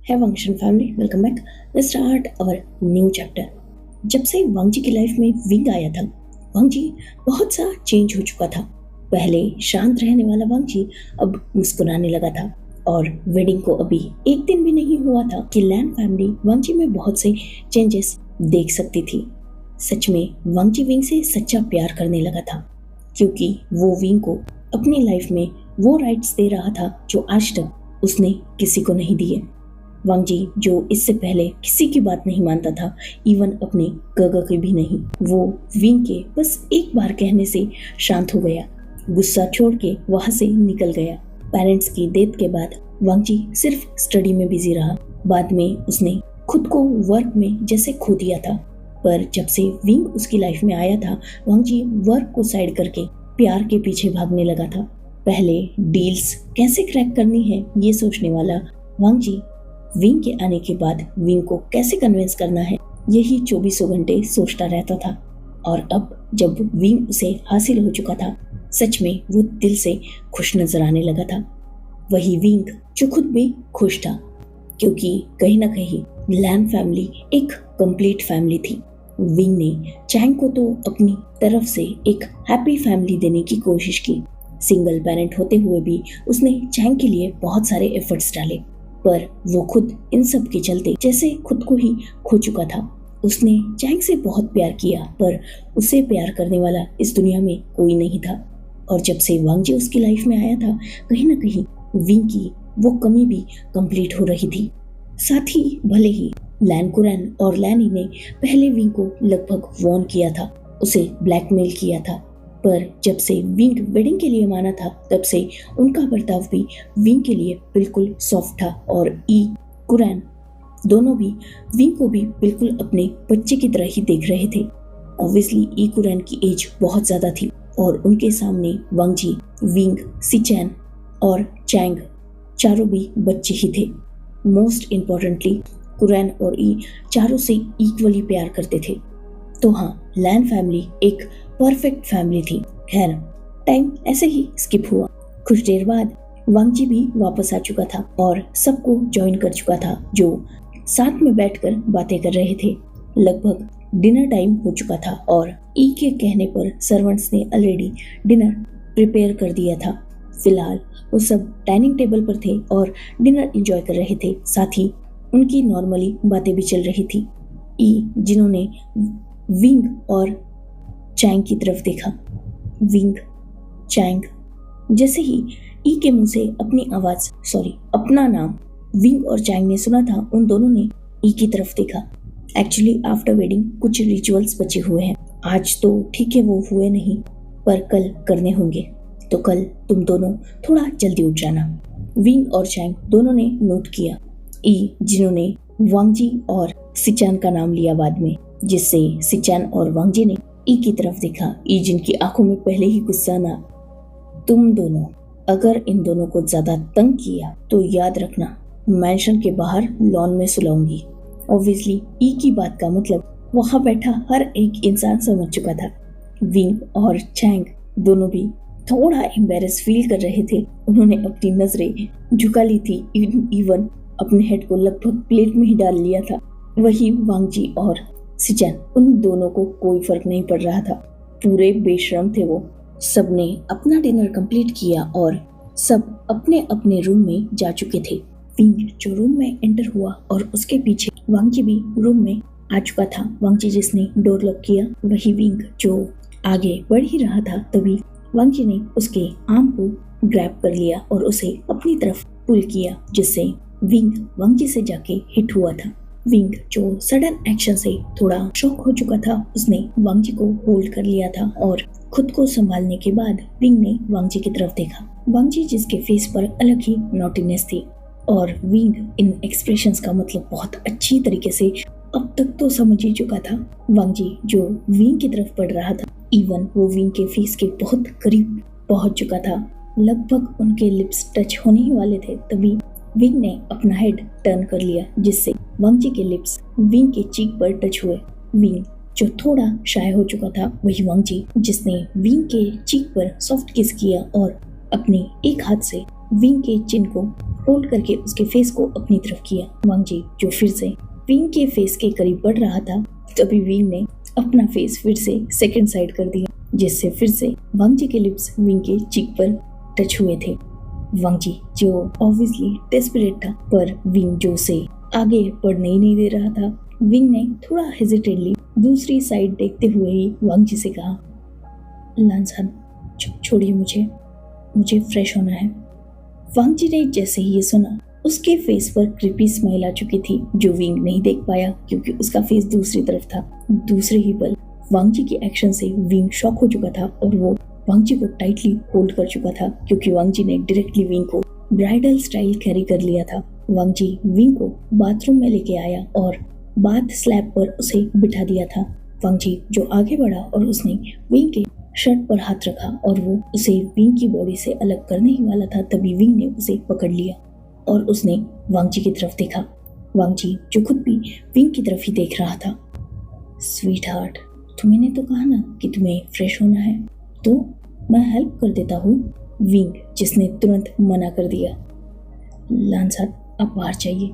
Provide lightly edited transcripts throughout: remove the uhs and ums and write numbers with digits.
है वंशन family, welcome back. Let's start our new chapter. जब से वांग जी की लाइफ में विंग आया था, वांग जी बहुत सा चेंज हो चुका था। पहले शांत रहने वाला वांग जी अब मुस्कुराने लगा था, और वेडिंग को अभी एक दिन भी नहीं हुआ था कि लैन फैमिली वांग जी में बहुत से चेंजेस देख सकती थी। सच में वांग जी विंग से सच्चा प्यार करने लगा था, क्योंकि वो विंग को अपनी लाइफ में वो राइट्स दे रहा था जो आज तक उसने किसी को नहीं दिए। वांग जी जो इससे पहले किसी की बात नहीं मानता था, इवन अपने गगा की भी नहीं, वो विंग के बस एक बार कहने से शांत हो गया, गुस्सा छोड़ के वहां से निकल गया। पेरेंट्स की डेथ के बाद वांग जी सिर्फ स्टडी में बिजी रहा। बाद में उसने खुद को वर्क में जैसे खो दिया था। पर जब से विंग उसकी लाइफ में आया था, वांग जी वर्क को साइड करके प्यार के पीछे भागने लगा था। पहले डील्स कैसे क्रैक करनी है ये सोचने वाला वांग जी विंग के आने के बाद विंग को कैसे कन्विंस करना है यही 24 घंटे सोचता रहता था। और अब जब विंग उसे हासिल हो चुका था, सच में वो दिल से खुश नजर आने लगा था। वही विंग जो खुद भी खुश था, क्योंकि कहीं ना कहीं लैन फैमिली एक कंप्लीट फैमिली थी। विंग ने चैंग को तो अपनी तरफ से एक हैप्पी फैमिली देने की कोशिश की। सिंगल पेरेंट होते हुए भी उसने चैंग के लिए बहुत सारे एफर्ट्स डाले, पर वो खुद इन सब के चलते जैसे खुद को ही खो चुका था। उसने चैंग से बहुत प्यार किया, पर उसे प्यार करने वाला इस दुनिया में कोई नहीं था। और जब से वांग जी उसकी लाइफ में आया था, कहीं ना कहीं विंग की वो कमी भी कंप्लीट हो रही थी। साथ ही भले ही लैन कुरैन और लैनी ने पहले विंग को लगभग वॉर्न किया था, उसे ब्लैकमेल किया था, पर जब से विंग वेडिंग के लिए माना था, तब से उनका बर्ताव भी विंग के लिए बिल्कुल सॉफ्ट था। और ई कुरैन दोनों भी विंग को भी बिल्कुल अपने बच्चे की तरह ही देख रहे थे। ऑब्वियसली ई कुरैन की एज बहुत ज्यादा थी, और उनके सामने वांग जी, विंग, सिचैन और चैंग चारों भी बच्चे ही थे। मोस्ट इम्पोर्टेंटली कुरैन और ई चारों से इक्वली प्यार करते थे। तो हाँ, लैन फैमिली एक परफेक्ट फैमिली थी। खैर, टाइम ऐसे ही स्किप हुआ। कुछ देर बाद वांग जी भी वापस आ चुका था और सबको ज्वाइन कर चुका था, जो साथ में बैठकर बातें कर रहे थे। लगभग डिनर टाइम हो चुका था, और ई के कहने पर सर्वेंट्स ने ऑलरेडी डिनर प्रिपेयर कर दिया था। फिलहाल वो सब डाइनिंग टेबल पर थे और डिनर एंजॉय कर रहे थे। साथ ही उनकी नॉर्मली बातें भी चल रही थी। ई जिन्होंने विंग और चैंग की तरफ देखा, विंग, चैंग, जैसे ही ई के मुंह से अपना नाम विंग और चैंग ने सुना था, उन दोनों ने ई की तरफ देखा। एक्चुअली आफ्टर वेडिंग कुछ रिचुअल्स बचे हुए हैं। आज तो ठीक है वो हुए नहीं, पर कल करने होंगे, तो कल तुम दोनों थोड़ा जल्दी उठ जाना। विंग और चैंग दोनों ने नोट किया। ई जिन्होंने वांग जी और सिचैन का नाम लिया बाद में, जिससे सिचैन और वांग जी ने ई की तरफ देखा। ई जिनकी आंखों में पहले ही गुस्सा ना, तुम दोनों अगर इन दोनों को ज्यादा तंग किया तो याद रखना, मैंशन के बाहर लॉन में सुलाऊंगी। ऑब्वियसली ई की बात का मतलब वहां बैठा हर एक इंसान समझ चुका था। विंग और चैंग दोनों भी थोड़ा एम्बेरस फील कर रहे थे। उन्होंने अपनी नजरें झुका ली थी, इवन अपने हेड को लगभग प्लेट में ही डाल लिया था। वही वांग जी और सिचैन, उन दोनों को कोई फर्क नहीं पड़ रहा था। पूरे बेशरम थे वो। सबने अपना डिनर कंप्लीट किया और सब अपने अपने रूम में जा चुके थे। विंग जो रूम में एंटर हुआ और उसके पीछे वांग जी भी रूम में आ चुका था। वांग जी जिसने डोर लॉक किया, वही विंग जो आगे बढ़ ही रहा था, तभी वांग जी ने उसके आर्म को ग्रैब कर लिया और उसे अपनी तरफ पुल किया, जिससे विंग वांग जी से जाके हिट हुआ था। विंग जो सडन एक्शन से थोड़ा शॉक हो चुका था, उसने वांग जी को होल्ड कर लिया था, और खुद को संभालने के बाद विंग ने वांग जी की तरफ देखा। वांग जी जिसके फेस पर अलग ही नॉटीनेस थी, और विंग इन एक्सप्रेशंस का मतलब बहुत अच्छी तरीके से अब तक तो समझ ही चुका था। वांग जी जो विंग की तरफ बढ़ रहा था, इवन वो विंग के फेस के बहुत करीब पहुंच चुका था। लगभग उनके लिप्स टच होने ही वाले थे, तभी विंग ने अपना हेड टर्न कर लिया, जिससे वांग जी के लिप्स विंग के चीक पर टच हुए। विंग जो थोड़ा शाय हो चुका था, वही वांग जी जिसने विंग के चीक पर सॉफ्ट किस किया और अपने एक हाथ से विंग के चिन को होल्ड करके उसके फेस को अपनी तरफ किया। वांग जी जो फिर से विंग के फेस के करीब बढ़ रहा था, तभी विंग ने अपना फेस फिर से सेकंड साइड कर दिया, जिससे फिर से वांग जी के लिप्स विंग के चीक पर टच हुए थे। वांग जी जो ऑब्वियसली डेस्परेट था, पर विंग जो उसे आगे बढ़ने ही नहीं दे रहा था। विंग ने थोड़ा हेजिटेटली दूसरी साइड देखते हुए ही वांग जी से कहा, लांसान छोड़िए मुझे फ्रेश होना है। वांग जी ने जैसे ही ये सुना, उसके फेस पर क्रीपी स्माइल आ चुकी थी, जो विंग नहीं देख पाया क्योंकि उसका फेस दूसरी तरफ था। दूसरे ही पल वांग जी के एक्शन से विंग शॉक हो चुका था और वो वांग जी को टाइटली होल्ड कर चुका था, क्योंकि वांग जी ने डायरेक्टली विंग को ब्राइडल स्टाइल कैरी कर लिया था। वांग जी विंग को बाथरूम में लेके आया और बाथ स्लैब पर उसे बिठा दिया था। वांग जी जो आगे बढ़ा और उसने विंग के शर्ट पर हाथ रखा और वो उसे विंग की बॉडी से अलग करने ही वाला था, तभी विंग ने उसे पकड़ लिया और उसने वांग जी की तरफ देखा। वांग जी जो खुद भी विंग की तरफ ही देख रहा था। स्वीट हार्ट, तुम्हें तो कहा ना कि तुम्हें फ्रेश होना है, तो मैं हेल्प कर देता हूँ। विंग जिसने तुरंत मना कर दिया। लांसान आप बाहर चाहिए।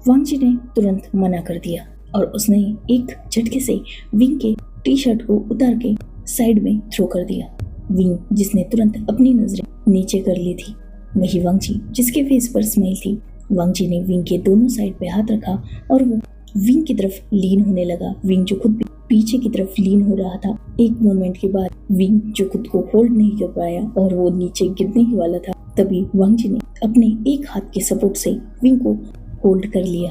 वांग जी ने तुरंत मना कर दिया और उसने एक झटके से विंग के टी शर्ट को उतार के साइड में थ्रो कर दिया। विंग जिसने तुरंत अपनी नजरें नीचे कर ली थी, वही वांग जी जिसके फेस पर स्माइल थी। वांग जी ने विंग के दोनों साइड पे हाथ रखा और वो विंग की तरफ लीन होने लगा। विंग जो खुद भी पीछे की तरफ लीन हो रहा था। एक मोमेंट के बाद विंग जो खुद को होल्ड नहीं कर पाया और वो नीचे गिरने ही वाला था, तभी वांग जी ने अपने एक हाथ के सपोर्ट से विंग को होल्ड कर लिया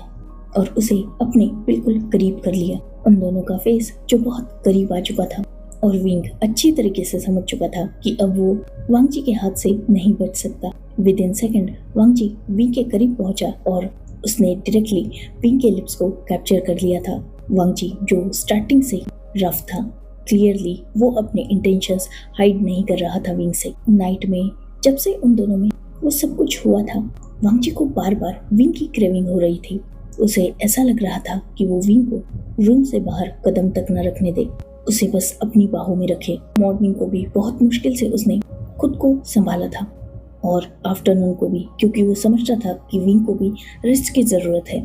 और उसे अपने बिल्कुल करीब कर लिया। उन दोनों का फेस जो बहुत करीब आ चुका था और विंग अच्छी तरीके से समझ चुका था कि अब वो वांग जी के हाथ से नहीं बच सकता। Within second Wang Ji Wing के करीब पहुंचा और उसने डायरेक्टली विंग के लिप्स को कैप्चर कर लिया था। वांग जी जो स्टार्टिंग से ही रफ था, क्लियरली वो अपने इंटेंशंस हाइड नहीं कर रहा था विंग से। नाइट में जब से उन दोनों में वो सब कुछ हुआ था, वांग जी को बार बार विंग की क्रेविंग हो रही थी। उसे ऐसा लग रहा था कि वो विंग को रूम से बाहर कदम तक न रखने दे, उसे बस अपनी बाहों में रखे। मॉर्निंग को भी बहुत मुश्किल से उसने खुद को संभाला था और आफ्टरनून को भी, क्योंकि वो समझ रहा था कि विंग को भी रेस्ट की जरूरत है।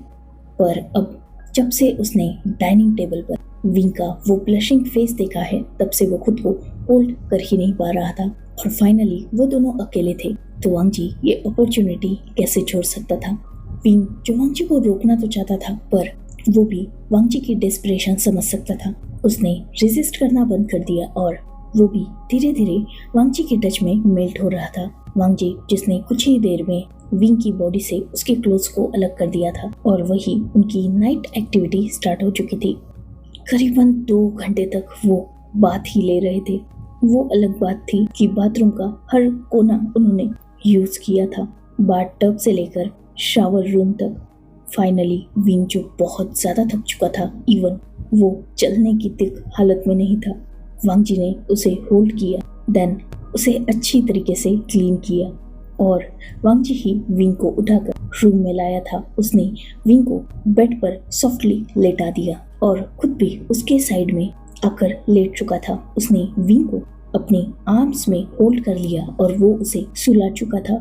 पर अब जब से उसने डाइनिंग टेबल पर विंग का वो ब्लशिंग फेस देखा है, तब से वो खुद को होल्ड कर ही नहीं पा रहा था और फाइनली वो दोनों अकेले थे। तो वांग जी ये अपॉर्चुनिटी कैसे छोड़ सकता था। विंग जो वांग जी को रोकना तो चाहता था, पर वो भी वांग जी की डेस्परेशन समझ सकता था। उसने रेजिस्ट करना बंद कर दिया और वो भी धीरे धीरे वांग जी के टच में मेल्ट हो रहा था। वांग जी जिसने कुछ ही देर में विंग की बॉडी से उसके क्लोथ्स को अलग कर दिया था और वही उनकी नाइट एक्टिविटी स्टार्ट हो चुकी थी। करीबन 2 घंटे तक वो बात ही ले रहे थे। वो अलग बात थी कि बाथरूम का हर कोना उन्होंने यूज किया था, बाथ टब से लेकर शावर रूम तक। फाइनली विंग जो बहुत ज्यादा थक चुका था, इवन वो चलने की तक हालत में नहीं था। वांग जी ने उसे होल्ड किया, देन उसे अच्छी तरीके से क्लीन किया और वांग जी ही विंग को उठाकर रूम में लाया था। उसने विंग को बेड पर सॉफ्टली लेटा दिया और खुद भी उसके साइड में आकर लेट चुका था। उसने विंग को अपने आर्म्स में होल्ड कर लिया और वो उसे सुला चुका था।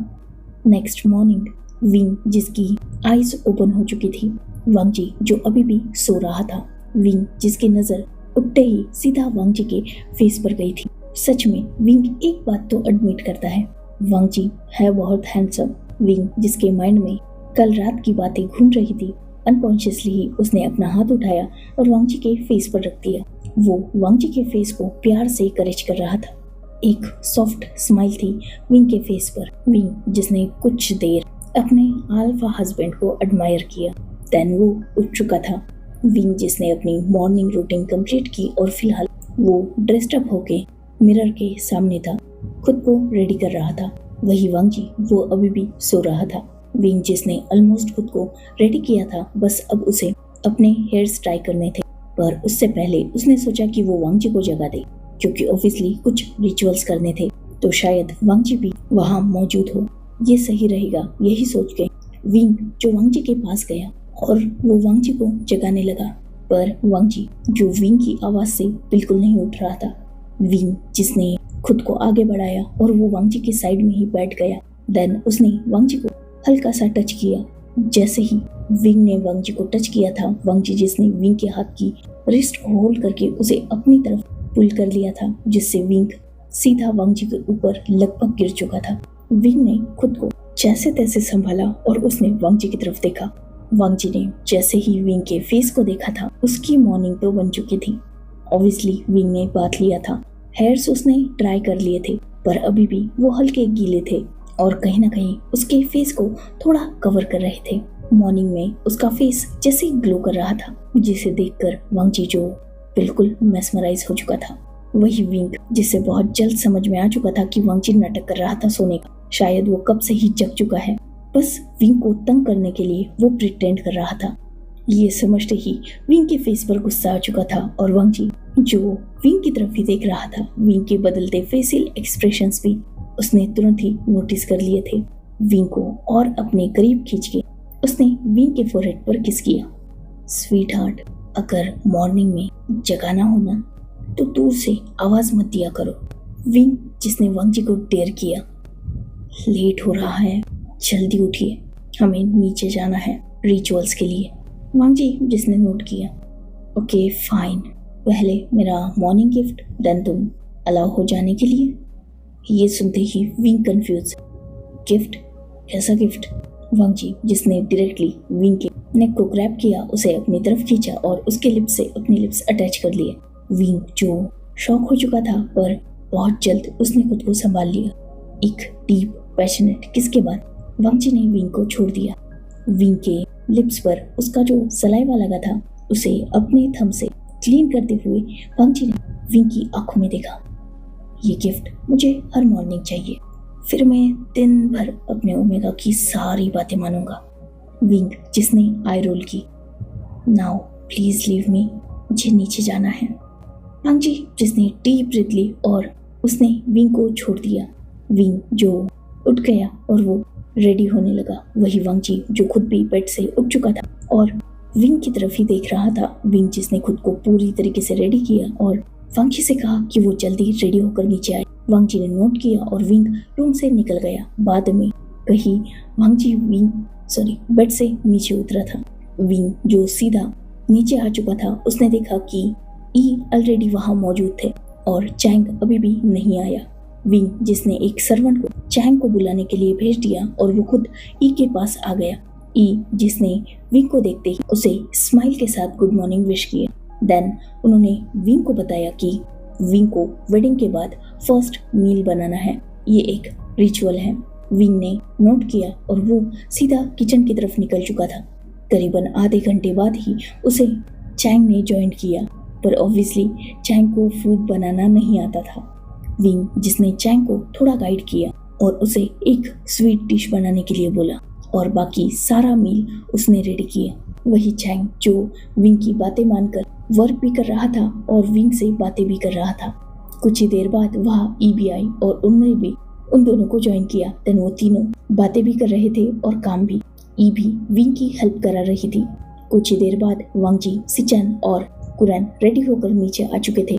नेक्स्ट मॉर्निंग विंग जिसकी आईज ओपन हो चुकी थी, वांग जी जो अभी भी सो रहा था, विंग जिसकी नजर उठते ही सीधा वांग जी के फेस पर गई थी। सच में विंग एक बात तो एडमिट करता है, वांग जी है बहुत हैंडसम। विंग जिसके माइंड में कल रात की बातें घूम रही थी, अनकॉन्शियसली ही उसने अपना हाथ उठाया और वांग जी के फेस पर रख दिया। वो वांग जी के फेस को प्यार से करेज कर रहा था। एक सॉफ्ट स्माइल थी विंग के फेस पर। विंग जिसने कुछ देर अपने अल्फा हस्बैंड को एडमायर किया, देन वो उठ चुका था। विंग जिसने अपनी मॉर्निंग रूटीन कंप्लीट की और फिलहाल वो ड्रेस्ड अप होके मिरर के सामने था, खुद को रेडी कर रहा था। वही वांग जी वो अभी भी सो रहा था। विंग जिसने ऑलमोस्ट खुद को रेडी किया था, बस अब उसे अपने हेयर्स ट्राई करने थे, पर उससे पहले उसने सोचा कि वो वांग जी को जगा दे, क्योंकि ऑब्वियसली कुछ रिचुअल्स करने थे, तो शायद वांग जी भी वहाँ मौजूद हो, ये सही रहेगा। यही सोच के विंग जो वांग जी के पास गया और वो वांग जी को जगाने लगा, पर वांग जी जो विंग की आवाज से बिल्कुल नहीं उठ रहा था। विंग जिसने खुद को आगे बढ़ाया और वो वांग जी के साइड में ही बैठ गया देन उसने वांग जी को हल्का सा टच किया। जैसे ही विंग ने वांग जी को टच किया था, वांग जी जिसने विंग के हाथ की रिस्ट को होल्ड करके उसे अपनी तरफ पुल कर लिया था, जिससे विंग सीधा वांग जी के ऊपर लगभग गिर चुका था। विंग ने खुद को जैसे तैसे संभाला और उसने वांग जी की तरफ देखा। वांग जी ने जैसे ही विंग के फेस को देखा था, उसकी मॉर्निंग तो बन चुकी थी। ऑब्वियसली विंग ने बात लिया था, हेयर्स उसने ट्राई कर लिए थे, पर अभी भी वो हल्के गीले थे और कहीं ना कहीं उसके फेस को थोड़ा कवर कर रहे थे। मॉर्निंग में उसका फेस जैसे ग्लो कर रहा था, जिसे देखकर वांग जी जो बिल्कुल मेस्मराइज हो चुका था। वही विंग जिसे बहुत जल्द समझ में आ चुका था कि वांग जी नाटक कर रहा था सोने का, शायद वो कब से ही जग चुका है, बस विंग को तंग करने के लिए वो प्रिटेंड कर रहा था। ये समझते ही विंग के फेस पर गुस्सा आ चुका था और वांग जी जो विंग की तरफ ही देख रहा था, विंग के बदलते फेशियल एक्सप्रेशंस भी उसने तुरंत ही नोटिस कर लिए थे। विंग को और अपने करीब खींच के उसने विंग के फोरहेड पर किस किया। स्वीट हार्ट, अगर मॉर्निंग में जगाना होना तो दूर से आवाज मत दिया करो। विंग जिसने वांग जी को डेयर किया। लेट हो रहा है, जल्दी उठिए, हमें नीचे जाना है रिचुअल्स के लिए। वांग जी जिसने नोट किया। ओके फाइन, पहले मेरा मॉर्निंग गिफ्ट, देन तुम अलाउ हो जाने के लिए। ये सुनते ही विंग कंफ्यूज। गिफ्ट? कैसा गिफ्ट? वांग जी जिसने डायरेक्टली विंग के नेक को ग्रैब किया, उसे अपनी तरफ खींचा और उसके लिप्स से अपनी लिप्स अटैच कर लिए। विंग जो शॉक हो चुका था, पर बहुत जल्द उसने खुद को संभाल लिया। एक डीप पैशनेट किस के बाद वांग जी ने विंग को छोड़ दिया। विंग के लिप्स पर उसका जो सलाइवा लगा था, उसे अपने थंब से क्लीन करते हुए वांग जी ने विंग की आंखों में देखा। ये गिफ्ट मुझे हर मॉर्निंग चाहिए, फिर मैं दिन भर अपने ओमेगा की सारी बातें मानूंगा। विंग जिसने आई रोल की। नाउ प्लीज लीव मी, मुझे नीचे जाना है। वांग जी जिसने डीप ब्रीथ ली और उसने विंग को छोड़ दिया। विंग जो उठ गया और वो रेडी होने लगा। वही वांग जी जो खुद भी बेड से उठ चुका था और विंग की तरफ ही देख रहा था। विंग जिसने खुद को पूरी तरीके से रेडी किया और वांग जी से कहा कि वो जल्दी रेडी होकर नीचे आए। वांग जी ने नोट किया और विंग रूम से निकल गया। बाद में कहीं वांग जी बेड से नीचे उतरा था। विंग जो सीधा नीचे आ चुका था, उसने देखा कि ई ऑलरेडी वहां मौजूद थे और चैंग अभी भी नहीं आया। विंग जिसने एक सर्वेंट को चैंग को बुलाने के लिए भेज दिया और वो खुद ई के पास आ गया। ई जिसने विंग को देखते ही उसे स्माइल के साथ गुड मॉर्निंग विश किया। देन उन्होंने विंग को बताया कि विंग को वेडिंग के बाद फर्स्ट मील बनाना है, ये एक रिचुअल है। विंग ने नोट किया और वो सीधा किचन की तरफ निकल चुका था। करीबन आधे घंटे बाद ही उसे चैंग ने ज्वाइन किया, पर ऑब्वियसली चैंग को फूड बनाना नहीं आता था। विंग जिसने चैंग को थोड़ा गाइड किया और उसे एक स्वीट डिश बनाने के लिए बोला और बाकी सारा मील उसने रेडी किया। वही चैंग जो विंग की बातें मानकर वर्क भी कर रहा था और विंग से बातें भी कर रहा था। कुछ ही देर बाद वहाँ ई भी आई और उन्होंने भी उन दोनों को ज्वाइन किया। देन वो तीनों बातें भी कर रहे थे और काम भी। ई भी विंग की हेल्प करा रही थी। कुछ ही देर बाद वांग जी, सिचन और कुरैन रेडी होकर नीचे आ चुके थे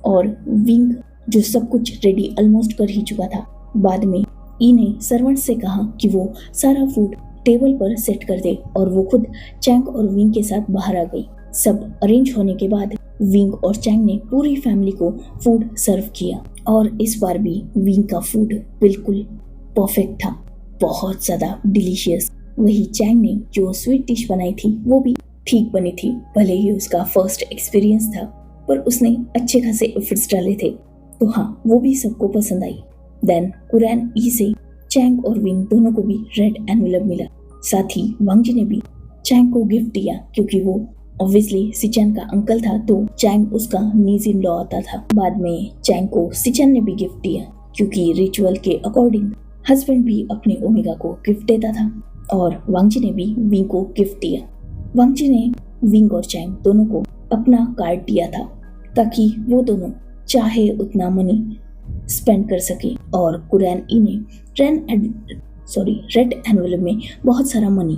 और विंग जो सब कुछ रेडी ऑलमोस्ट कर ही चुका था। बाद में ई ने सर्वेंट से कहा कि वो सारा फूड टेबल पर सेट कर दे और वो खुद चैंग और विंग के साथ बाहर आ गई। सब अरेंज होने के बाद विंग और चैंग ने पूरी फैमिली को फूड सर्व किया और इस बार भी विंग का फूड बिल्कुल परफेक्ट था, बहुत ज्यादा डिलीशियस। वही चैंग ने जो स्वीट डिश बनाई थी वो भी ठीक बनी थी। भले ही उसका फर्स्ट एक्सपीरियंस था, पर उसने अच्छे खासे एफर्ट्स डाले थे, तो हाँ वो भी सबको पसंद आई। देन कुरैन ई से चैंग और विंग दोनों को भी रेड एनवेलप मिला। साथ ही वांग जी ने भी चैंग को गिफ्ट दिया, क्योंकि वो ऑब्वियसली सिचन का अंकल था, तो चैंग उसका नीज इन लॉ आता था। बाद में चैंग को सिचन ने भी गिफ्ट दिया, क्योंकि रिचुअल के अकॉर्डिंग हस्बैंड भी अपने ओमेगा को गिफ्ट देता था। और वांग जी ने भी विंग को गिफ्ट दिया। वांग जी ने विंग और चैंग दोनों को अपना कार्ड दिया था, ताकि वो दोनों चाहे उतना मनी स्पेंड कर सके। और कुरैन ई ने रेड एनवेलप में बहुत सारा मनी।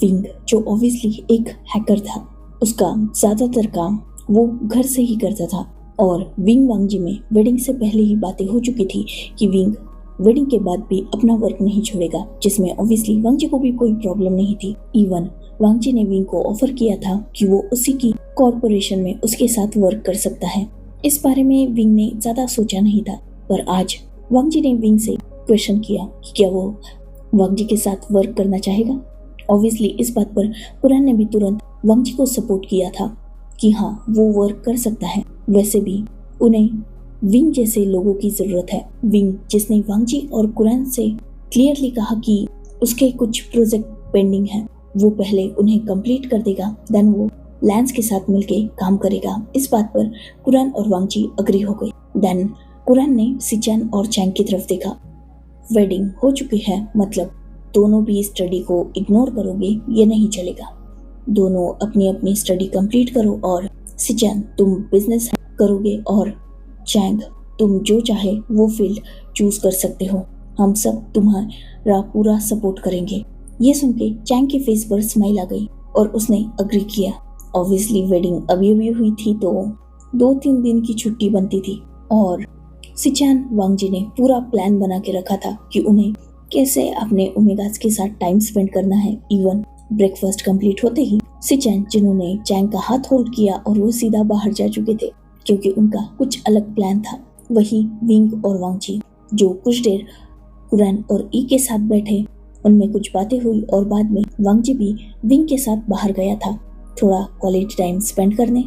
विंग जो ऑब्वियसली एक हैकर था, उसका ज्यादातर काम वो घर से ही करता था और विंग वांग जी में वेडिंग से पहले ही बातें हो चुकी थी कि विंग वेडिंग के बाद भी अपना वर्क नहीं छोड़ेगा, जिसमें ऑब्वियसली वांगजी को भी कोई प्रॉब्लम नहीं थी। इवन वांगजी ने विंग को ऑफर किया था कि वो उसी की कॉर्पोरेशन में उसके साथ वर्क कर सकता है। इस बारे में विंग ने ज्यादा सोचा नहीं था, पर आज वांगजी ने विंग से क्वेश्चन किया कि क्या वो वांगजी के साथ वर्क करना चाहेगा। ऑब्वियसली इस बात पर कुरान ने भी तुरंत वांगजी को सपोर्ट किया था कि हाँ वो वर्क कर सकता है। वैसे भी उन्हें विंग जैसे लोगों की जरूरत है। विंग जिसने वांगजी और कुरान से क्लियरली कहा कि उसके कुछ प्रोजेक्ट पेंडिंग है, वो पहले उन्हें कंप्लीट कर देगा, देन वो लैंस के साथ मिलके काम करेगा। इस बात पर कुरान और वांगजी अग्री हो गए। देन कुरान ने सिचैन और चैंग की तरफ देखा। वेडिंग हो चुकी है, मतलब दोनों भी स्टडी को इग्नोर करोगे ये नहीं चलेगा। दोनों अपनी अपनी स्टडी कंप्लीट करो और सिचैन तुम बिजनेस करोगे और चैंग तुम जो चाहे वो फील्ड चूज कर सकते हो। हम सब तुम्हारा पूरा सपोर्ट करेंगे। ये सुन के चैंग के फेस पर स्माइल आ गई और उसने अग्री किया। ऑब्वियसली वेडिंग अभी अभी हुई थी तो 2-3 दिन की छुट्टी बनती थी और सिचैन वांगजी ने पूरा प्लान बना के रखा था कि उन्हें कैसे अपने ओमेगास के साथ टाइम स्पेंड करना है। इवन ब्रेकफास्ट कंप्लीट होते ही सिचैन, जिन्होंने चैंग का हाथ होल्ड किया और वो सीधा बाहर जा चुके थे क्योंकि उनका कुछ अलग प्लान था। वही विंग और वांगजी जो कुछ देर कुरान और ई के साथ बैठे, उनमें कुछ बातें हुई और बाद में वांगजी भी विंग के साथ बाहर गया था थोड़ा क्वालिटी टाइम स्पेंड करने।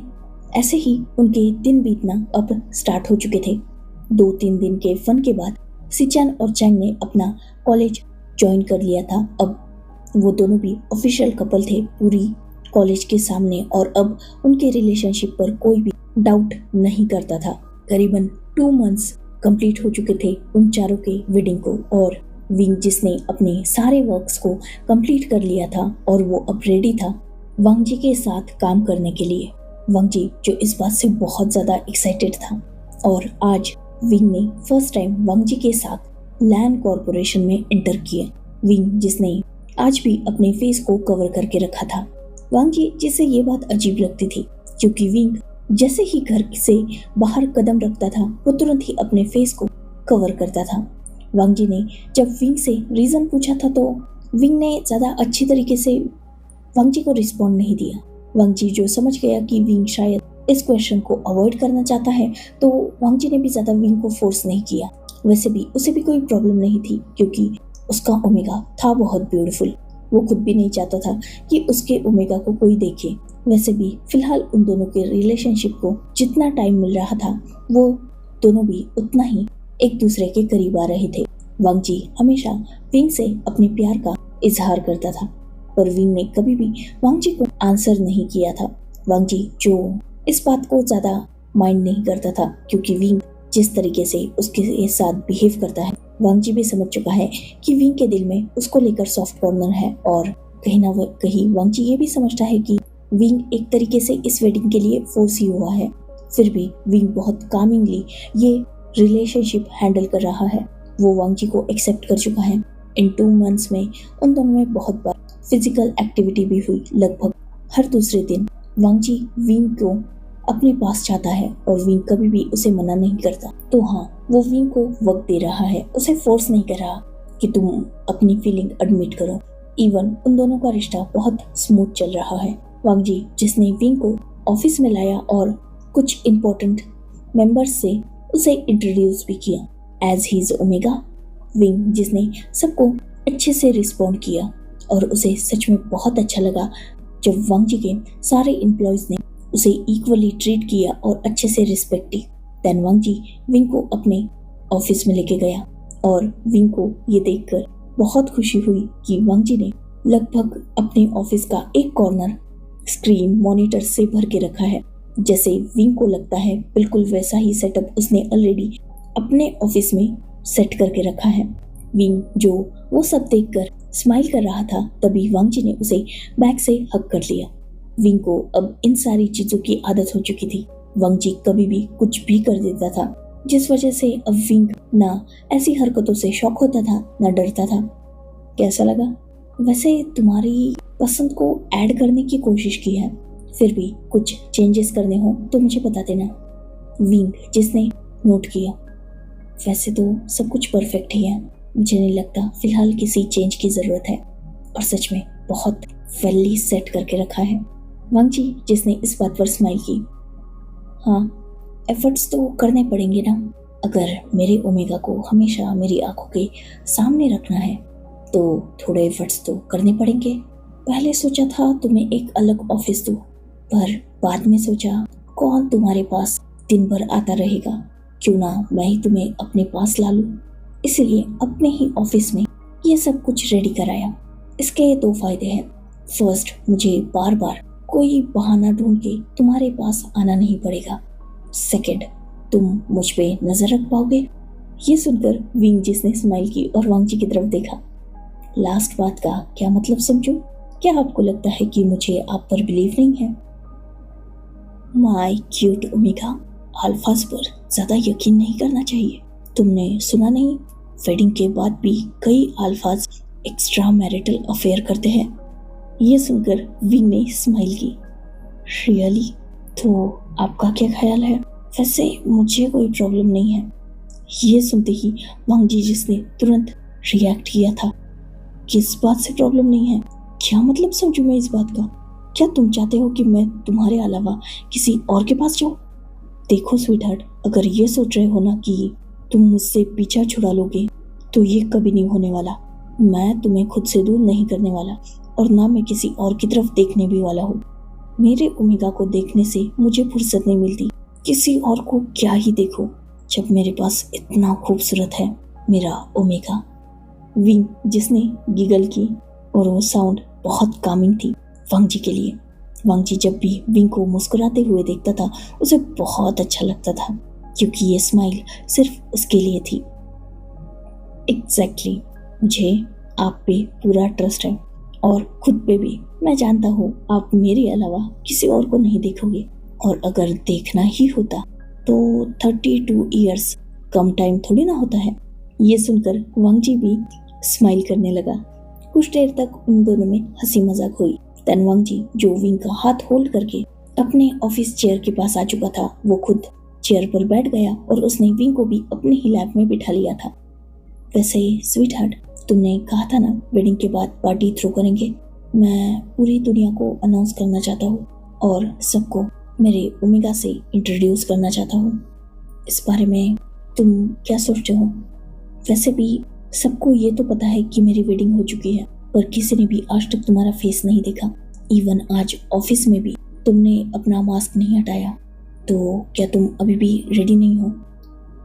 ऐसे ही उनके दिन बीतना अब स्टार्ट हो चुके थे। 2-3 दिन के फन के बाद सिचैन और चैंग ने अपना कॉलेज ज्वाइन कर लिया था। अब वो दोनों भी ऑफिशियल कपल थे पूरी कॉलेज के सामने और अब उनके रिलेशनशिप पर कोई भी डाउट नहीं करता था। करीबन 2 मंथ्स कंप्लीट हो चुके थे उन चारों के वेडिंग को और विंग जिसने अपने सारे वर्क्स को कंप्लीट कर लिया था और वो अब रेडी था वांगजी के साथ काम करने के लिए। वांगजी जो इस बात से बहुत ज़्यादा एक्साइटेड था और आज विंग ने फर्स्ट टाइम वांगजी के साथ लैन कॉर्पोरेशन में एंटर किया। विंग जिसने आज भी अपने फेस को कवर करके रखा था। वांगजी जिसे ये बात अजीब लगती थी क्योंकि विंग जैसे ही घर से बाहर कदम रखता था वो तुरंत ही अपने फेस को कवर करता था। वांगजी ने जब विंग से रीजन पूछा था तो विंग ने ज़्यादा अच्छी तरीके से वांगजी को रिस्पॉन्ड नहीं दिया। वांगजी जो समझ गया कि विंग शायद इस क्वेश्चन को अवॉइड करना चाहता है तो वांगजी ने भी ज़्यादा विंग को फोर्स नहीं किया। वैसे भी उसे भी कोई प्रॉब्लम नहीं थी क्योंकि उसका ओमेगा था बहुत ब्यूटीफुल। वो खुद भी नहीं चाहता था कि उसके ओमेगा को कोई देखे। वैसे भी फिलहाल उन दोनों के रिलेशनशिप को जितना टाइम मिल रहा था वो दोनों भी उतना ही एक दूसरे के करीब आ रहे थे। वांगजी हमेशा विंग से अपने प्यार का इजहार करता था पर विंग ने कभी भी वांगजी को आंसर नहीं किया था। वांगजी जो इस बात को ज़्यादा माइंड नहीं करता था क्योंकि विंग जिस तरीके से उसके साथ बिहेव करता है वांगजी भी समझ चुका है कि विंग के दिल में उसको लेकर सॉफ्ट कॉर्नर है और कहीं ना कहीं वांगजी ये भी समझता है कि विंग एक तरीके से इस वेडिंग के लिए फोर्स ही हुआ है। फिर भी विंग बहुत कामिंगली ये रिलेशनशिप हैंडल कर रहा है। वो वांगजी को एक्सेप्ट कर चुका है। इन 2 मंथ्स में उन दोनों में बहुत बार फिजिकल एक्टिविटी भी हुई। लगभग हर दूसरे दिन वांगजी विंग को अपने पास चाहता है और विंग कभी भी उसे मना नहीं करता। तो हाँ, वो विंग को वक्त दे रहा है, उसे फोर्स नहीं कर रहा कि तुम अपनी फीलिंग एडमिट करो। इवन उन दोनों का रिश्ता बहुत स्मूथ चल रहा है। वांगजी जिसने विंग को ऑफिस में लाया और कुछ इम्पोर्टेंट मेंबर्स से उसे इंट्रोड्यूस भी किया एज हीज ओमेगा। विंग जिसने सबको अच्छे से रिस्पॉन्ड किया और उसे सच में बहुत अच्छा लगा जब वांगजी के सारे एम्प्लॉयज ने उसे इक्वली ट्रीट किया और अच्छे से रिस्पेक्ट दी। देन वांगजी विंग को अपने ऑफिस में लेके गया और विंग को ये देखकर बहुत खुशी हुई कि वांगजी ने लगभग अपने ऑफिस का एक कॉर्नर स्क्रीन मॉनिटर से भर के रखा है। जैसे विंग को लगता है बिल्कुल वैसा ही सेटअप उसने ऑलरेडी अपने ऑफिस में सेट करके रखा है। विंग जो वो सब देखकर स्माइल कर रहा था तभी वांगजी ने उसे बैक से हक कर लिया। विंग को अब इन सारी चीजों की आदत हो चुकी थी। वांगजी कभी भी कुछ भी कर देता था जिस वजह से अब विंग ना ऐसी हरकतों से शॉक होता था ना डरता था। कैसा लगा? वैसे तुम्हारी पसंद को ऐड करने की कोशिश की है, फिर भी कुछ चेंजेस करने हो तो मुझे बता देना। विंग जिसने नोट किया वैसे तो सब कुछ परफेक्ट ही है, मुझे नहीं लगता फिलहाल किसी चेंज की ज़रूरत है, और सच में बहुत वेली सेट करके रखा है। वांग जी जिसने इस बात पर स्माइल की, हाँ एफर्ट्स तो करने पड़ेंगे ना, अगर मेरे ओमेगा को हमेशा मेरी आंखों के सामने रखना है तो थोड़े एफर्ट्स तो करने पड़ेंगे। पहले सोचा था तुम्हें एक अलग ऑफिस दूँ, पर बाद में सोचा कौन तुम्हारे पास दिन भर आता रहेगा, क्यों ना मैं ही तुम्हें अपने पास ला लूँ। इसलिए अपने ही ऑफिस में ये सब कुछ रेडी कराया। इसके दो फायदे हैं। फर्स्ट, मुझे बार बार कोई बहाना ढूंढ के तुम्हारे पास आना नहीं पड़ेगा। सेकंड, तुम मुझ पे नजर रख पाओगे। ये सुनकर विंग जिसने स्माइल की और वांग जी की तरफ देखा। लास्ट बात का क्या मतलब समझूं? क्या आपको लगता है कि मुझे आप पर बिलीव नहीं है? माय क्यूट ओमेगा, अल्फाज पर ज्यादा यकीन नहीं करना चाहिए। तुमने सुना नहीं, वेडिंग के बाद भी कई अल्फाज एक्स्ट्रा मैरिटल अफेयर करते हैं। ये सुनकर विंग ने स्माइल की। रियली? तो आपका क्या ख्याल है? वैसे मुझे कोई प्रॉब्लम नहीं है। ये सुनते ही वांग जी जिसने तुरंत रिएक्ट किया था, किस बात से प्रॉब्लम नहीं है? क्या मतलब समझूं मैं इस बात का? क्या तुम चाहते हो कि मैं तुम्हारे अलावा किसी और के पास जाऊं? देखो स्वीटहार्ट, अगर ये सोच रहे हो ना कि तुम मुझसे पीछा छुड़ा लोगे तो ये कभी नहीं होने वाला। मैं तुम्हें खुद से दूर नहीं करने वाला, और ना मैं किसी और की तरफ देखने भी वाला हूँ। मेरे ओमेगा को देखने से मुझे फुर्सत नहीं मिलती। किसी और को क्या ही देखो जब मेरे पास इतना खूबसूरत है मेरा ओमेगा। विंग जिसने गिगल की, और वो साउंड बहुत कामिंग थी वांग जी के लिए। वांग जी जब भी विंग को मुस्कुराते हुए देखता था उसे बहुत अच्छा लगता था, क्योंकि ये स्माइल सिर्फ उसके लिए थी। एग्जैक्टली, मुझे आप पे पूरा ट्रस्ट है, और खुद पे भी। मैं जानता हूँ आप मेरे अलावा किसी और को नहीं देखोगे, और अगर देखना ही होता तो 32 ईयर्स कम टाइम थोड़ी ना होता है। ये सुनकर वांग जी भी स्माइल करने लगा। कुछ देर तक उन दोनों में हंसी मजाक हुई। देन वांग जी जो विंग का हाथ होल्ड करके अपने ऑफिस चेयर के पास आ चुका था, वो खुद चेयर पर बैठ गया और उसने विंग को भी अपने ही लैब में बिठा लिया था। वैसे ही स्वीटहार्ट, तुमने कहा था ना वेडिंग के बाद पार्टी थ्रो करेंगे। मैं पूरी दुनिया को अनाउंस करना चाहता हूँ और सबको मेरे ओमेगा से इंट्रोड्यूस करना चाहता हूँ। इस बारे में तुम क्या सोचते हो? वैसे भी सबको ये तो पता है कि मेरी वेडिंग हो चुकी है, पर किसी ने भी आज तक तुम्हारा फेस नहीं देखा। इवन आज ऑफिस में भी तुमने अपना मास्क नहीं हटाया। तो क्या तुम अभी भी रेडी नहीं हो?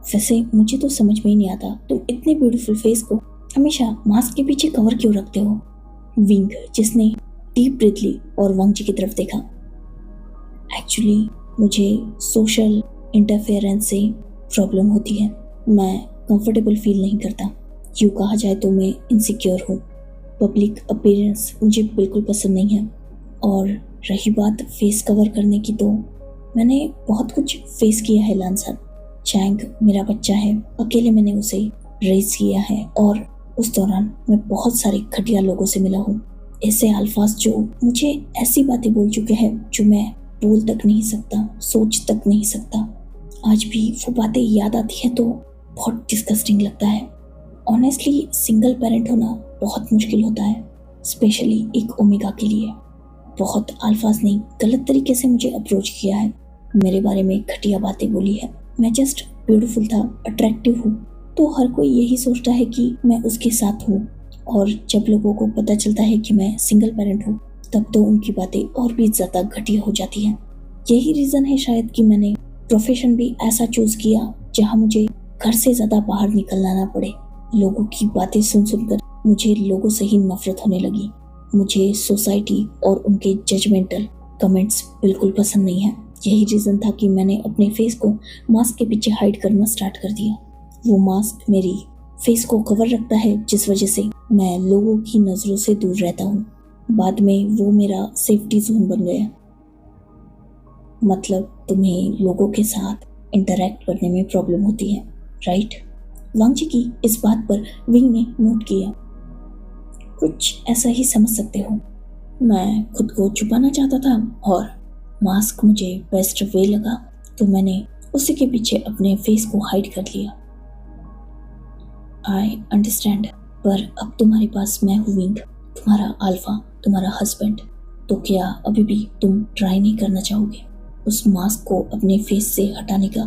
वैसे मुझे तो समझ में ही नहीं आता, तुम इतने ब्यूटीफुल फेस को हमेशा मास्क के पीछे कवर क्यों रखते हो? विंग जिसने डीप ब्रीथ ली और वांग जी की तरफ देखा। एक्चुअली मुझे सोशल इंटरफेरेंस से प्रॉब्लम होती है। मैं कंफर्टेबल फील नहीं करता। यूँ कहा जाए तो मैं इनसिक्योर हूँ। पब्लिक अपीयरेंस मुझे बिल्कुल पसंद नहीं है। और रही बात फेस कवर करने की, तो मैंने बहुत कुछ फेस किया है लांसर। चैंग मेरा बच्चा है, अकेले मैंने उसे रेज किया है, और उस दौरान मैं बहुत सारे घटिया लोगों से मिला हूँ। ऐसे अल्फाज जो मुझे ऐसी बातें बोल चुके हैं जो मैं बोल तक नहीं सकता, सोच तक नहीं सकता। आज भी वो बातें याद आती है तो बहुत डिस्गस्टिंग लगता है। ऑनेस्टली सिंगल पेरेंट होना बहुत मुश्किल होता है, स्पेशली एक ओमेगा के लिए। बहुत अल्फाज ने गलत तरीके से मुझे अप्रोच किया है, मेरे बारे में घटिया बातें बोली है। मैं जस्ट ब्यूटीफुल था, अट्रैक्टिव हूँ, तो हर कोई यही सोचता है कि मैं उसके साथ हूँ। और जब लोगों को पता चलता है कि मैं सिंगल पेरेंट हूँ, तब तो उनकी बातें और भी ज़्यादा घटिया हो जाती हैं। यही रीज़न है शायद कि मैंने प्रोफेशन भी ऐसा चूज़ किया जहाँ मुझे घर से ज़्यादा बाहर निकलना ना पड़े। लोगों की बातें सुन सुनकर मुझे लोगों से ही नफरत होने लगी। मुझे सोसाइटी और उनके जजमेंटल कमेंट्स बिल्कुल पसंद नहीं है। यही रीज़न था कि मैंने अपने फेस को मास्क के पीछे हाइड करना स्टार्ट कर दिया। वो मास्क मेरी फेस को कवर रखता है, जिस वजह से मैं लोगों की नज़रों से दूर रहता हूँ। बाद में वो मेरा सेफ्टी जोन बन गया। मतलब तुम्हें लोगों के साथ इंटरैक्ट करने में प्रॉब्लम होती है, राइट? वांग जी की इस बात पर विंग ने नोट किया। कुछ ऐसा ही समझ सकते हो। मैं खुद को छुपाना चाहता था और मास्क मुझे बेस्ट वे लगा, तो मैंने उसी के पीछे अपने फेस को हाइड कर लिया। आई अंडरस्टैंड, पर अब तुम्हारे पास मैं हूँ विंग, तुम्हारा अल्फा, तुम्हारा हस्बैंड। तो क्या अभी भी तुम ट्राई नहीं करना चाहोगे उस मास्क को अपने फेस से हटाने का?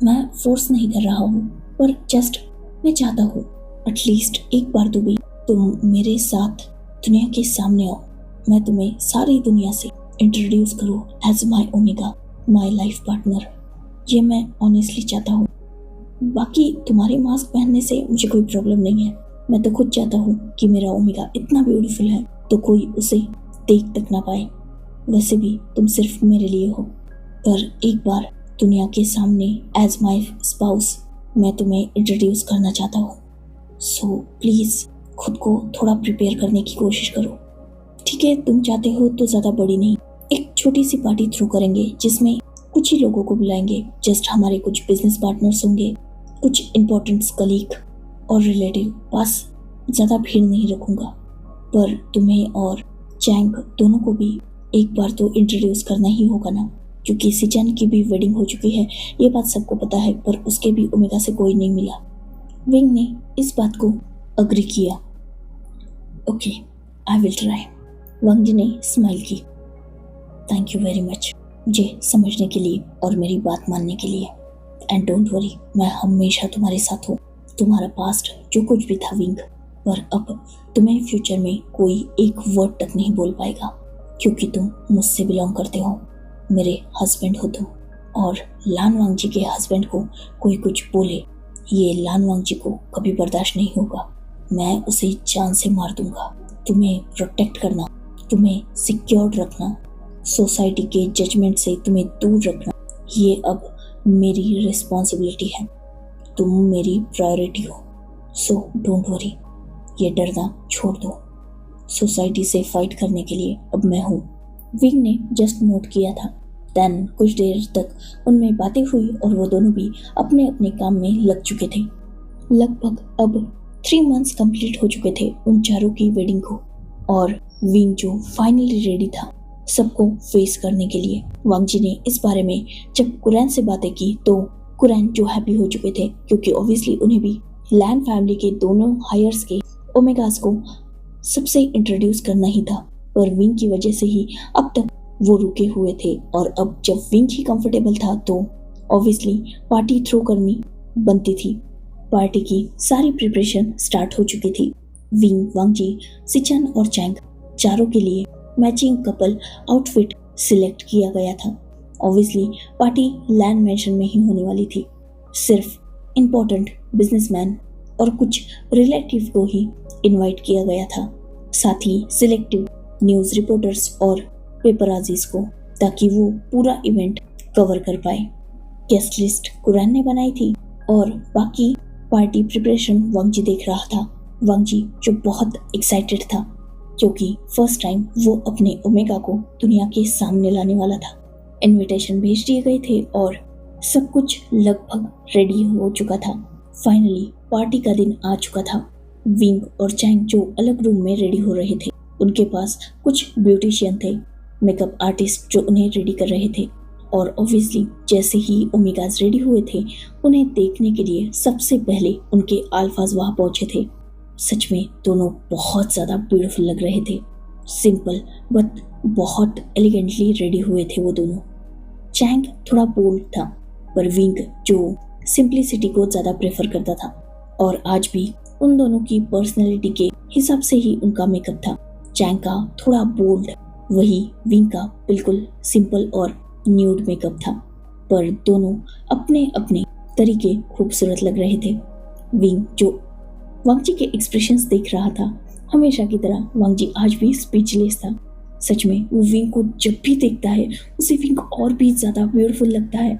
मैं फोर्स नहीं कर रहा हूँ, पर जस्ट मैं चाहता हूँ एटलीस्ट एक बार तो भी तुम मेरे साथ दुनिया के सामने आओ। मैं तुम्हें सारी दुनिया से इंट्रोड्यूस करूँ as my omega, my life partner. ये मैं ऑनेस्टली चाहता हूँ। बाकी तुम्हारे मास्क पहनने से मुझे कोई प्रॉब्लम नहीं है। मैं तो खुद चाहता हूँ कि मेरा ओमेगा इतना ब्यूटीफुल है तो कोई उसे देख तक ना पाए। वैसे भी तुम सिर्फ मेरे लिए हो, पर एक बार दुनिया के सामने एज माई स्पाउस मैं तुम्हें इंट्रोड्यूस करना चाहता हूँ। सो प्लीज़ खुद को थोड़ा प्रिपेयर करने की कोशिश करो। ठीक है, तुम चाहते हो तो ज़्यादा बड़ी नहीं, एक छोटी सी पार्टी थ्रो करेंगे जिसमें कुछ ही लोगों को बुलाएंगे। जस्ट हमारे कुछ बिजनेस पार्टनर्स होंगे, कुछ इम्पोर्टेंट कलीग और रिलेटिव। बस ज़्यादा भीड़ नहीं रखूँगा, पर तुम्हें और चैंग दोनों को भी एक बार तो इंट्रोड्यूस करना ही होगा ना, क्योंकि सिचन की भी वेडिंग हो चुकी है, ये बात सबको पता है, पर उसके भी ओमेगा से कोई नहीं मिला। विंग ने इस बात को अग्री किया। Okay, I will try. Wang ji ने स्माइल की। थैंक यू वेरी मच मुझे समझने के लिए और मेरी बात मानने के लिए। एंड डोंट वरी, मैं हमेशा तुम्हारे साथ हूँ। तुम्हारा पास्ट जो कुछ भी था विंग, पर अब तुम्हें फ्यूचर में कोई एक वर्ड तक नहीं बोल पाएगा, क्योंकि तुम मुझसे बिलोंग करते हो, मेरे हस्बैंड हो तुम। और लान वांग जी के हस्बैंड को कोई कुछ बोले, ये लान वांग जी को कभी बर्दाश्त नहीं होगा। मैं उसे जान से मार दूंगा। तुम्हें प्रोटेक्ट करना, तुम्हें सिक्योर रखना, सोसाइटी के जजमेंट से तुम्हें दूर रखना, ये अब मेरी रिस्पॉन्सिबिलिटी है। तुम मेरी प्रायोरिटी हो। सो डोंट वरी, ये डरना छोड़ दो। सोसाइटी से फाइट करने के लिए अब मैं हूँ। विंग ने जस्ट नोट किया था। देन कुछ देर तक उनमें बातें हुई और वो दोनों भी अपने अपने काम में लग चुके थे। लगभग अब 3 मंथ्स कंप्लीट हो चुके थे उन चारों की वेडिंग को, और विंग जो फाइनली रेडी था सबको फेस करने के लिए। वांग जी ने इस बारे में जब कुरैन से बातें की तो कुरैन जो हैप्पी हो चुके थे, क्योंकि ऑब्वियसली उन्हें भी लैन फैमिली के दोनों हायर्स के ओमेगास को सबसे इंट्रोड्यूस करना ही था, पर विंग की वजह से ही अब तक वो रुके हुए थे। और अब जब विंग ही कंफर्टेबल था तो ऑब्वियसली पार्टी थ्रो करनी बनती थी। पार्टी की सारी प्रिपरेशन स्टार्ट हो चुकी थी। विंग, वांग जी, सिचन और चैंग चारों के लिए मैचिंग कपल आउटफिट सिलेक्ट किया गया था। ऑब्वियसली पार्टी लैंड मैंशन में ही होने वाली थी। सिर्फ इम्पोर्टेंट बिजनेसमैन और कुछ रिलेटिव को ही इनवाइट किया गया था, साथ ही सिलेक्टिव न्यूज़ रिपोर्टर्स और पेपराजीज को, ताकि वो पूरा इवेंट कवर कर पाए। गेस्ट लिस्ट कुरैन ने बनाई थी और बाकी पार्टी प्रिपरेशन वांग जी देख रहा था। वांग जी जो बहुत एक्साइटेड था, क्योंकि फर्स्ट टाइम वो अपने ओमेगा को दुनिया के सामने लाने वाला था। इनविटेशन भेज दिए गए थे और सब कुछ लगभग रेडी हो चुका था। फाइनली पार्टी का दिन आ चुका था। विंग और चैंग जो अलग रूम में रेडी हो रहे थे, उनके पास कुछ ब्यूटिशियन थे, मेकअप आर्टिस्ट जो उन्हें रेडी कर रहे थे। और ऑब्वियसली जैसे ही ओमेगास रेडी हुए थे, उन्हें देखने के लिए सबसे पहले उनके अल्फाज वहां पहुंचे थे। सच में दोनों बहुत ज़्यादा ब्यूटीफुल लग रहे थे। सिंपल बट बहुत एलिगेंटली रेडी हुए थे वो दोनों। चैंग थोड़ा बोल्ड था, पर विंग जो सिंप्लिसिटी को ज़्यादा प्रेफर करता था, और आज भी उन दोनों की पर्सनैलिटी के हिसाब से ही उनका मेकअप था। चैंग का थोड़ा बोल्ड, वही विंग का बिल्कुल सिंपल और न्यूड मेकअप था, पर दोनों अपने अपने तरीके खूबसूरत लग रहे थे। विंग जो वांग जी के एक्सप्रेशंस देख रहा था, हमेशा की तरह वांग जी आज भी स्पीचलेस था। सच में वो विंग को जब भी देखता है उसे विंग और भी ज़्यादा ब्यूटीफुल लगता है।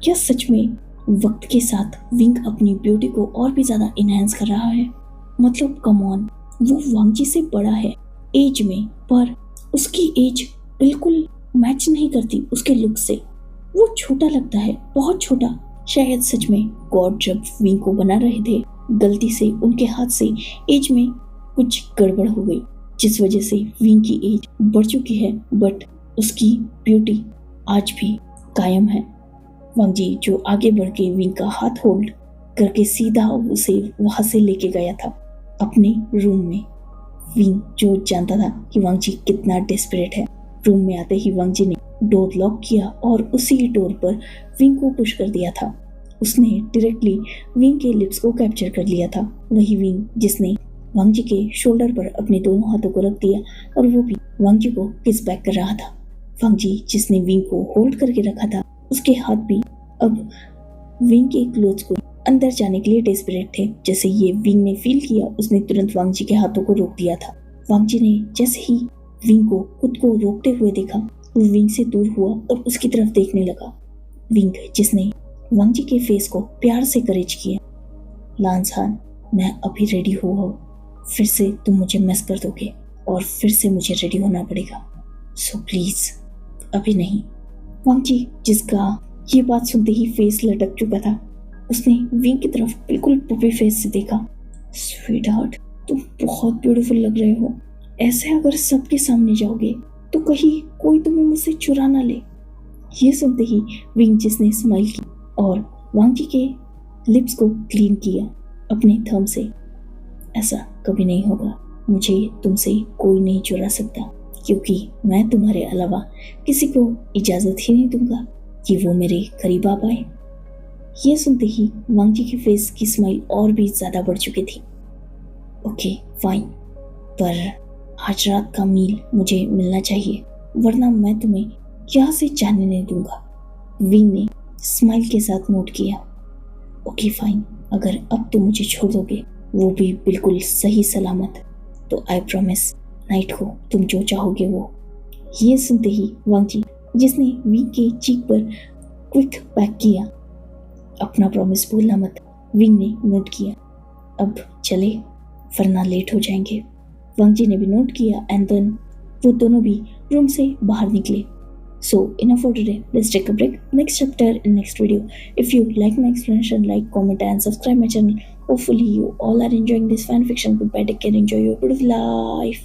क्या सच में वक्त के साथ विंग अपनी ब्यूटी को और भी ज़्यादा इनहेंस कर रहा है? मतलब कम ऑन, वो वांग जी से बड़ा है एज में, पर उसकी एज बिल्कुल मैच नहीं करती उसके लुक से। वो छोटा लगता है, बहुत छोटा। शायद सच में गॉड जब विंग को बना रहे थे, गलती से उनके हाथ से एज में कुछ गड़बड़ हो गई, जिस वजह से विंग की एज बढ़ चुकी है, बट उसकी ब्यूटी आज भी कायम है। वांग जी जो आगे बढ़ के विंग का हाथ होल्ड करके सीधा उसे वहां से लेके गया था अपने रूम में। विंग जो जानता था कि वांग जी कितना डेस्परेट है, रूम में आते ही वांग जी ने डोर लॉक किया और उसी डोर पर विंग को पुश कर दिया था। उसने डायरेक्टली विंग के लिप्स को कैप्चर कर लिया था। वही विंग जिसने वांग जी के शोल्डर पर अपने दोनों हाथों को रख दिया और वो भी वांग जी को किस बैक कर रहा था। वांग जी जिसने विंग को होल्ड करके रखा था, उसके हाथ भी अब विंग के क्लोथ्स को अंदर जाने के लिए डेस्परेट थे। जैसे ये विंग ने फील किया, उसने तुरंत वांग जी के हाथों को रोक दिया था। वांग जी ने जैसे ही विंग को खुद को रोकते हुए देखा, वो विंग से दूर हुआ और उसकी तरफ देखने लगा। विंग जिसने वांग जी के फेस को प्यार से करेज किया, लांस हान, मैं अभी रेडी हुआ, फिर से तुम मुझे मिस कर दोगे और फिर से मुझे रेडी होना पड़ेगा, सो प्लीज अभी नहीं। वांग जी जिसका ये बात सुनते ही फेस लटक चुका था, उसने विंग की तरफ बिल्कुल पुपी फेस से देखा। स्वीट हार्ट, तुम बहुत ब्यूटीफुल लग रहे हो। ऐसे अगर सबके सामने जाओगे तो कहीं कोई तुम्हें मुझसे चुरा ना ले। ये सुनते ही विंग जिसने स्माइल की और वांग जी के लिप्स को क्लीन किया अपने थंब से। ऐसा कभी नहीं होगा, मुझे तुमसे कोई नहीं चुरा सकता, क्योंकि मैं तुम्हारे अलावा किसी को इजाजत ही नहीं दूंगा कि वो मेरे करीब आ पाए। ये सुनते ही वांग जी के फेस की स्माइल और भी ज्यादा बढ़ चुकी थी। ओके फाइन, पर आज रात का मील मुझे मिलना चाहिए, वरना मैं तुम्हें यहाँ से जाने नहीं दूंगा। विंग ने स्माइल के साथ नोट किया। ओके फाइन, अगर अब तुम मुझे छोड़ दोगे, वो भी बिल्कुल सही सलामत, तो आई प्रॉमिस नाइट को तुम जो चाहोगे वो। ये सुनते ही वांग जी जिसने विंग के चीक पर क्विक पैक किया, अपना प्रॉमिस भूलना मत, विंग ने नोट किया। अब चले वरना लेट हो जाएंगे। वांग जी ने भी नोट किया एंड देन वो दोनों भी रूम से बाहर निकले। So enough for today. Let's take a break. Next chapter in next video. If you like my explanation, like, comment and subscribe my channel. Hopefully you all are enjoying this fan fiction. Goodbye, take care, enjoy your beautiful life.